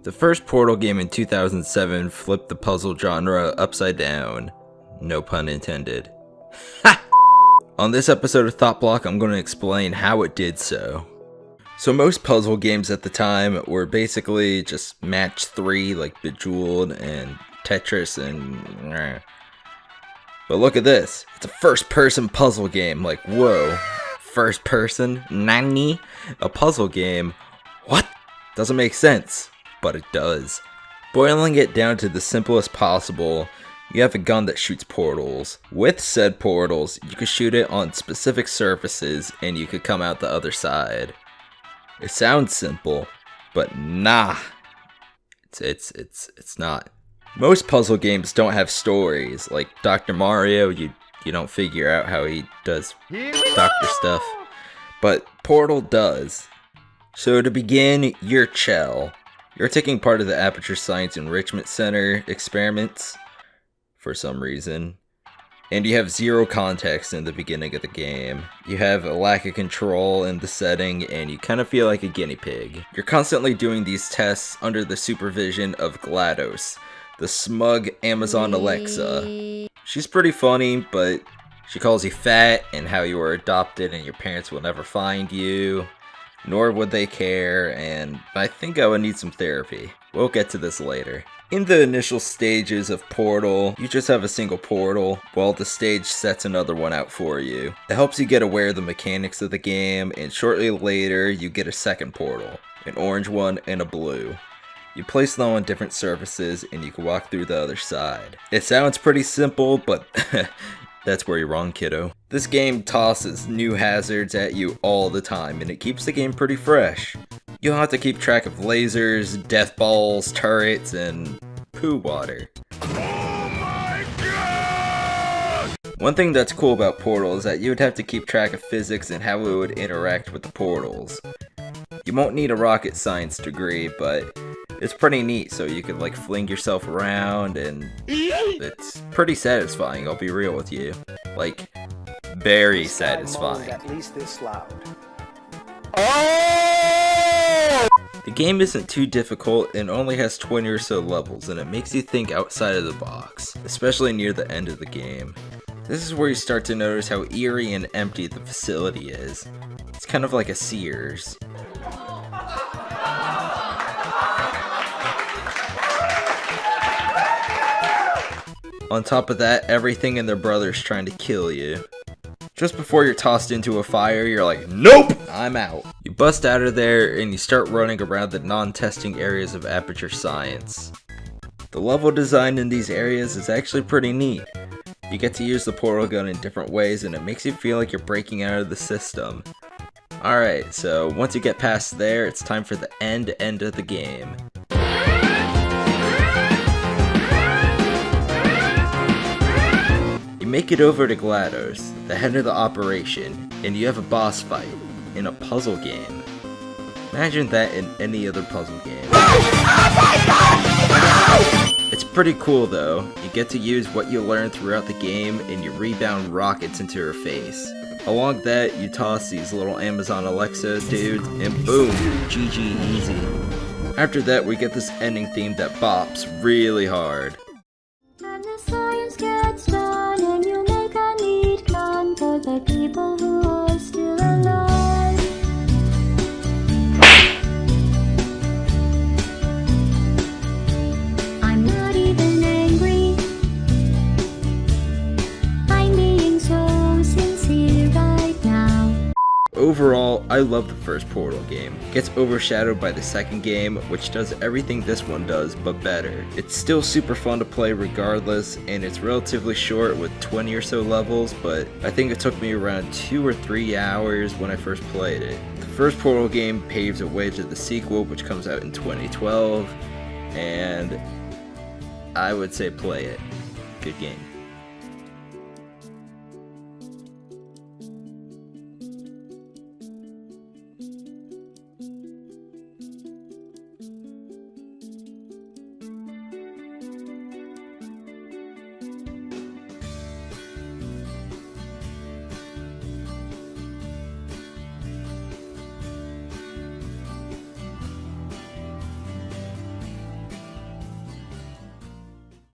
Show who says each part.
Speaker 1: The first Portal game in 2007 flipped the puzzle genre upside down. No pun intended. Ha! On this episode of ThoughtBlock, I'm going to explain how it did so. So most puzzle games at the time were basically just match 3 like Bejeweled and Tetris and... But look at this, it's a first-person puzzle game, like whoa. First person? Nani? A puzzle game? What? Doesn't make sense, but it does. Boiling it down to the simplest possible, you have a gun that shoots portals. With said portals, you can shoot it on specific surfaces and you could come out the other side. It sounds simple, but nah. It's not. Most puzzle games don't have stories. Like Dr. Mario, you don't figure out how he does doctor stuff. But Portal does. So to begin, you're Chell. You're taking part of the Aperture Science Enrichment Center experiments for some reason. And you have zero context in the beginning of the game. You have a lack of control in the setting, and you kind of feel like a guinea pig. You're constantly doing these tests under the supervision of GLaDOS, the smug Amazon Alexa. She's pretty funny, but she calls you fat and how you were adopted and your parents will never find you, nor would they care, and I think I would need some therapy. We'll get to this later. In the initial stages of Portal, you just have a single portal, while the stage sets another one out for you. It helps you get aware of the mechanics of the game, and shortly later you get a second portal, an orange one and a blue. You place them on different surfaces and you can walk through the other side. It sounds pretty simple, but that's where you're wrong, kiddo. This game tosses new hazards at you all the time, and it keeps the game pretty fresh. You'll have to keep track of lasers, death balls, turrets, and poo water. Oh my god! One thing that's cool about Portal is that you would have to keep track of physics and how it would interact with the portals. You won't need a rocket science degree, but it's pretty neat, so you can like fling yourself around, and it's pretty satisfying, I'll be real with you. Like, very satisfying.
Speaker 2: At least this loud.
Speaker 1: The game isn't too difficult and only has 20 or so levels, and it makes you think outside of the box, especially near the end of the game. This is where you start to notice how eerie and empty the facility is. It's kind of like a Sears. On top of that, everything and their brother's trying to kill you. Just before you're tossed into a fire, you're like, nope, I'm out. You bust out of there and you start running around the non-testing areas of Aperture Science. The level design in these areas is actually pretty neat. You get to use the portal gun in different ways and it makes you feel like you're breaking out of the system. Alright, so once you get past there, it's time for the end of the game. You make it over to GLaDOS, the head of the operation, and you have a boss fight in a puzzle game. Imagine that in any other puzzle game. It's pretty cool though. You get to use what you learn throughout the game and you rebound rockets into her face. Along that, you toss these little Amazon Alexa dudes, and boom, GG easy. After that, we get this ending theme that bops really hard.
Speaker 3: And the science gets done, and you make a neat plan for the people who are still alive. I'm not even angry. I'm being so sincere right now.
Speaker 1: Overall, I love the first Portal game. It gets overshadowed by the second game, which does everything this one does, but better. It's still super fun to play regardless, and it's relatively short with 20 or so levels, but I think it took me around 2 or 3 hours when I first played it. The first Portal game paves a way to the sequel, which comes out in 2012, and I would say play it. Good game.